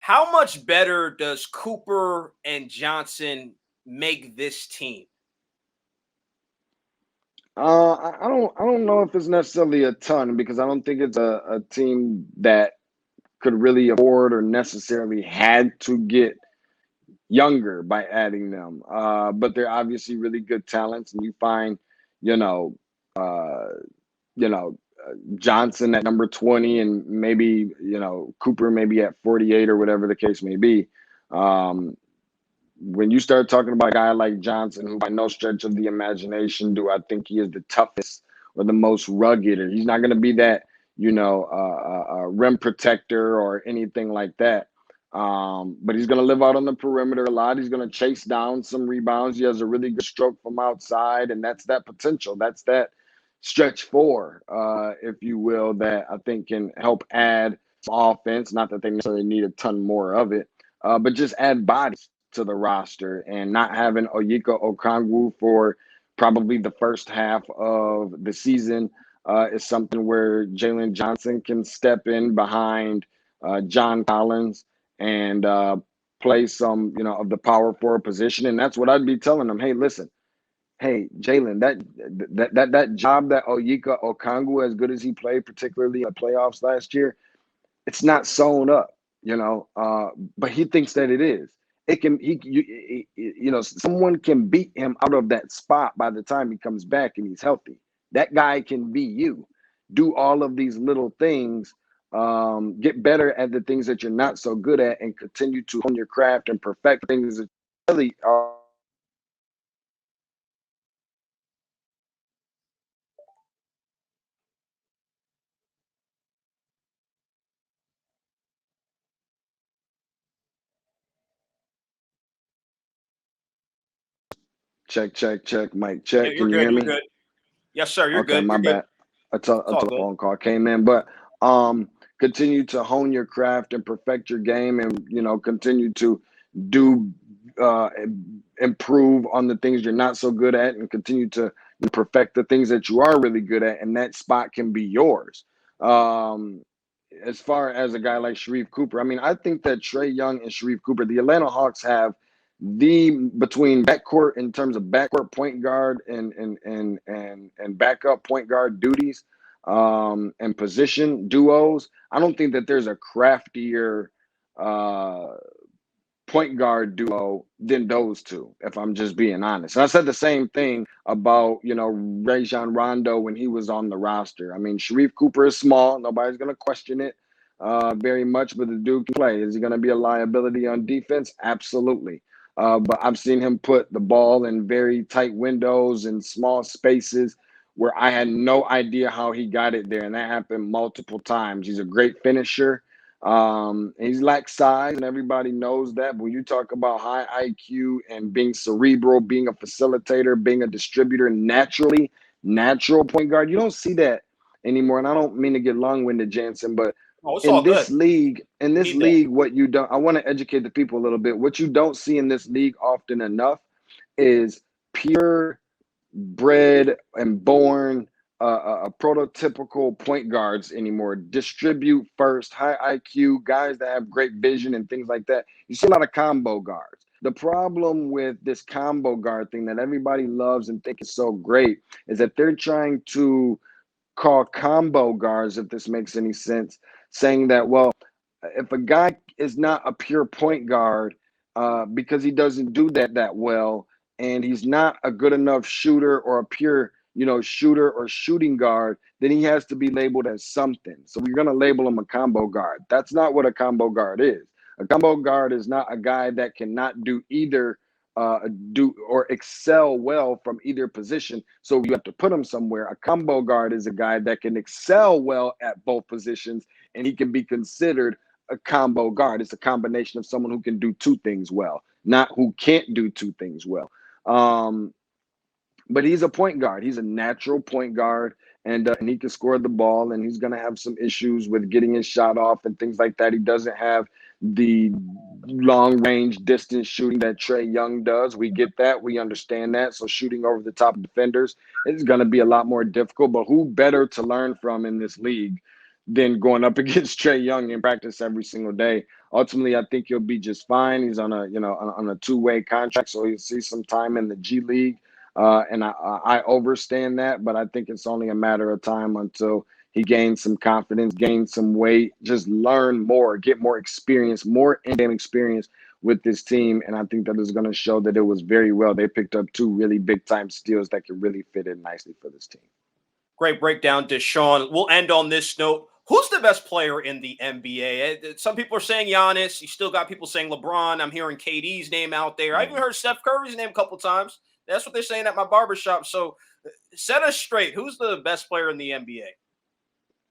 How much better does Cooper and Johnson make this team? I don't know if it's necessarily a ton because I don't think it's a team that could really afford or necessarily had to get younger by adding them. But they're obviously really good talents, and you find, you know, uh, you know, Johnson at number 20, and maybe Cooper maybe at 48 or whatever the case may be. Um, when you start talking about a guy like Johnson, who by no stretch of the imagination do I think he is the toughest or the most rugged, or he's not going to be that, rim protector or anything like that. But he's going to live out on the perimeter a lot. He's going to chase down some rebounds. He has a really good stroke from outside, and that's that potential. That's that stretch four, if you will, that I think can help add some offense. Not that they necessarily need a ton more of it, but just add bodies to the roster, and not having Oyika Okongwu for probably the first half of the season is something where Jalen Johnson can step in behind John Collins and play some, of the power forward position. And that's what I'd be telling them. Hey, listen, hey, Jalen, that job that Oyika Okongwu, as good as he played, particularly in the playoffs last year, it's not sewn up, but he thinks that it is. It can someone can beat him out of that spot by the time he comes back and he's healthy. That guy can be you. Do all of these little things, get better at the things that you're not so good at, and continue to hone your craft and perfect things that really are check, check, check, mic Yeah, check. you're Can you good. hear You're me? good. Yes, sir. You're Okay, good. my You're good. bad. It's A all good. telephone call came in, but continue to hone your craft and perfect your game, and continue to do uh, improve on the things you're not so good at, and continue to perfect the things that you are really good at, and that spot can be yours. Um, as far as a guy like Sharife Cooper, I mean, I think that Trae Young and Sharife Cooper, the Atlanta Hawks have the between backcourt in terms of backcourt point guard and backup point guard duties, and position duos. I don't think that there's a craftier uh, point guard duo than those two, if I'm just being honest. And I said the same thing about, Rajon Rondo when he was on the roster. I mean, Sharife Cooper is small. Nobody's going to question it very much, but the dude can play. Is he going to be a liability on defense? Absolutely. But I've seen him put the ball in very tight windows and small spaces where I had no idea how he got it there. And that happened multiple times. He's a great finisher. He's lacks size, and everybody knows that. But when you talk about high IQ and being cerebral, being a facilitator, being a distributor, natural point guard, you don't see that anymore. And I don't mean to get long-winded, Jansen, but Oh, it's all good. in We this need that. league, what you don't, I want to educate the people a little bit. What you don't see in this league often enough is pure bred and born prototypical point guards anymore. Distribute first, high IQ guys that have great vision and things like that. You see a lot of combo guards. The problem with this combo guard thing that everybody loves and think is so great is that they're trying to call combo guards, if this makes any sense, saying that, well, if a guy is not a pure point guard because he doesn't do that well, and he's not a good enough shooter or a pure shooter or shooting guard, then he has to be labeled as something. So we're going to label him a combo guard. That's not what a combo guard is. A combo guard is not a guy that cannot do either do or excel well from either position. So you have to put him somewhere. A combo guard is a guy that can excel well at both positions, and he can be considered a combo guard. It's a combination of someone who can do two things well, not who can't do two things well. Um, but he's a point guard. He's a natural point guard, and he can score the ball. And he's going to have some issues with getting his shot off and things like that. He doesn't have the long range distance shooting that Trae Young does. We get that. We understand that. So shooting over the top of defenders is going to be a lot more difficult. But who better to learn from in this league than going up against Trey Young in practice every single day. Ultimately, I think he'll be just fine. He's on a two-way contract, so he'll see some time in the G League. And I overstand that, but I think it's only a matter of time until he gains some confidence, gains some weight, just learn more, get more experience, more in-game experience with this team. And I think that is going to show that it was very well. They picked up two really big-time steals that could really fit in nicely for this team. Great breakdown, Deshaun. We'll end on this note. Who's the best player in the NBA? Some people are saying Giannis. You still got people saying LeBron. I'm hearing KD's name out there. I even heard Steph Curry's name a couple times. That's what they're saying at my barbershop. So set us straight. Who's the best player in the NBA?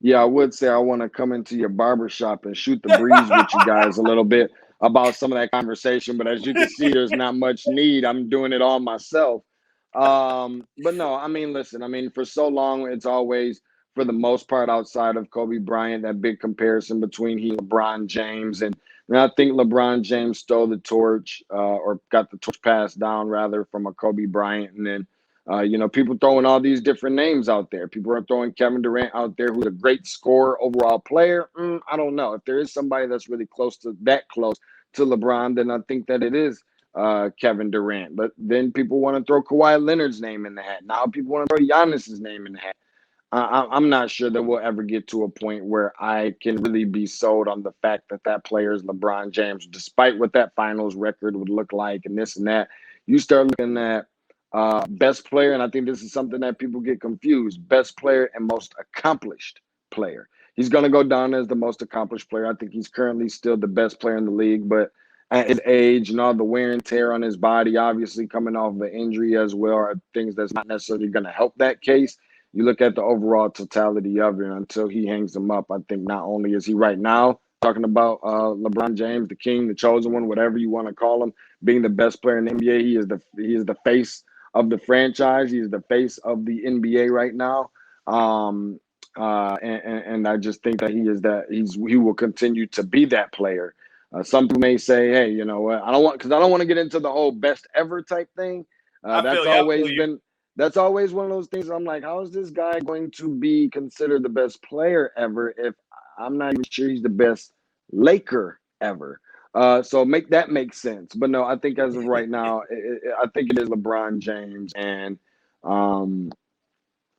Yeah, I would say I want to come into your barbershop and shoot the breeze with you guys a little bit about some of that conversation. But as you can see, there's not much need. I'm doing it all myself. But no, I mean, listen, I mean, for so long, it's always, for the most part, outside of Kobe Bryant, that big comparison between he and LeBron James. And I think LeBron James stole the torch, or got the torch passed down, rather, from a Kobe Bryant. And then people throwing all these different names out there. People are throwing Kevin Durant out there, who's a great scorer, overall player. I don't know. If there is somebody that's really close to LeBron, then I think that it is Kevin Durant. But then people want to throw Kawhi Leonard's name in the hat. Now people want to throw Giannis's name in the hat. I'm not sure that we'll ever get to a point where I can really be sold on the fact that that player is LeBron James, despite what that finals record would look like and this and that. You start looking at best player, and I think this is something that people get confused. Best player and most accomplished player. He's going to go down as the most accomplished player. I think he's currently still the best player in the league, but at his age and all the wear and tear on his body, obviously coming off of an injury as well, are things that's not necessarily going to help that case. You look at the overall totality of it, and until he hangs them up, I think not only is he right now talking about LeBron James, the king, the chosen one, whatever you want to call him, being the best player in the NBA. He is the face of the franchise. He is the face of the NBA right now. And I just think that he will continue to be that player. Some people may say, hey, you know what? I don't want to get into the whole best ever type thing. That's always one of those things. I'm like, how is this guy going to be considered the best player ever if I'm not even sure he's the best Laker ever? So make sense. But no, I think as of right now, I think it is LeBron James, and I'm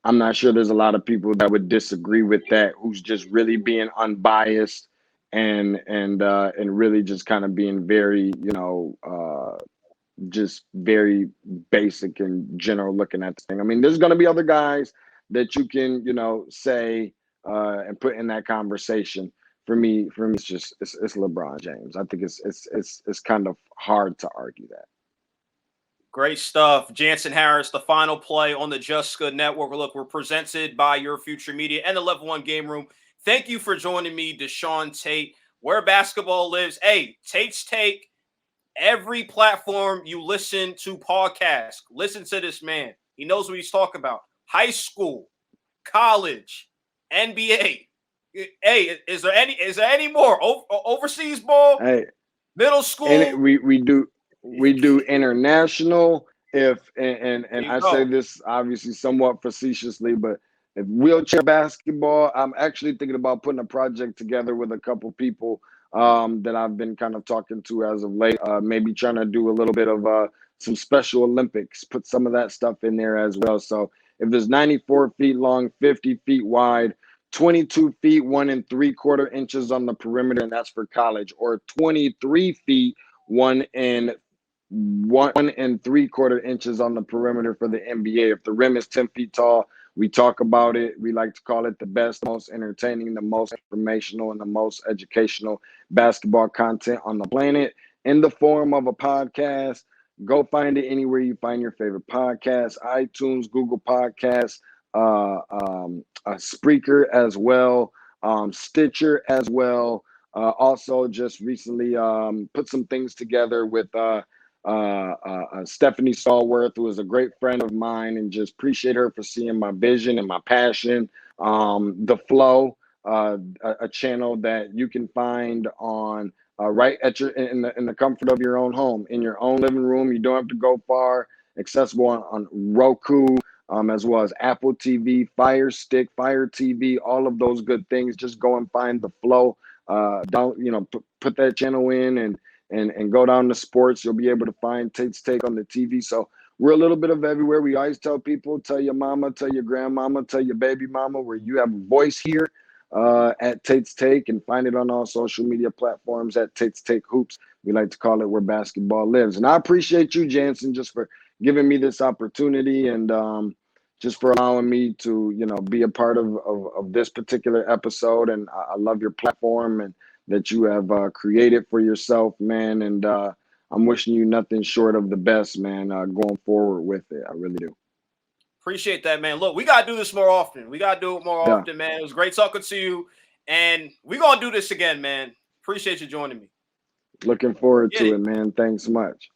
not sure there's a lot of people that would disagree with that, who's just really being unbiased and really just kind of being very, just very basic and general looking at the thing. I mean, there's going to be other guys that you can, say and put in that conversation. For me, it's LeBron James. I think it's kind of hard to argue that. Great stuff. Jansen Harris, the final play on the Just Good Network. Look, we're presented by Your Future Media and the Level 1 Game Room. Thank you for joining me, Deshaun Tate, where basketball lives. Hey, Tate's Take, every platform you listen to podcasts. Listen to this man. He knows what he's talking about. High school, college, NBA. Hey, is there any more overseas ball? Hey, Middle school. and we do international. And I say this obviously somewhat facetiously, but if wheelchair basketball, I'm actually thinking about putting a project together with a couple people that I've been kind of talking to as of late. Maybe trying to do a little bit of some Special Olympics, put some of that stuff in there as well. So if there's 94 feet long, 50 feet wide, 22 feet, 1 3/4 inches on the perimeter, and that's for college, or 23 feet, 1 3/4 inches on the perimeter for the NBA. If the rim is 10 feet tall, we talk about it. We like to call it the best, most entertaining, the most informational, and the most educational basketball content on the planet in the form of a podcast. Go find it anywhere you find your favorite podcast: iTunes, Google Podcasts, Spreaker as well, Stitcher as well. Also, just recently put some things together with Stephanie Stallworth, who is a great friend of mine, and just appreciate her for seeing my vision and my passion. The Flow, a channel that you can find on right at your in the comfort of your own home, in your own living room. You don't have to go far. Accessible on Roku, as well as Apple TV, Fire Stick, Fire TV, all of those good things. Just go and find the flow. Put that channel in and go down to sports. You'll be able to find Tate's Take on the TV. So we're a little bit of everywhere. We always tell people, tell your mama, tell your grandmama, tell your baby mama, where you have a voice here at Tate's Take, and find it on all social media platforms at Tate's Take Hoops. We like to call it where basketball lives. And I appreciate you, Jansen, just for giving me this opportunity and just for allowing me to, be a part of this particular episode. And I love your platform and that you have created for yourself, man. And I'm wishing you nothing short of the best, man, going forward with it. I really do. Appreciate that, man. Look, we got to do this more often. We got to do it more Yeah. often, man. It was great talking to you. And we're going to do this again, man. Appreciate you joining me. Looking forward to it, man. Thanks much.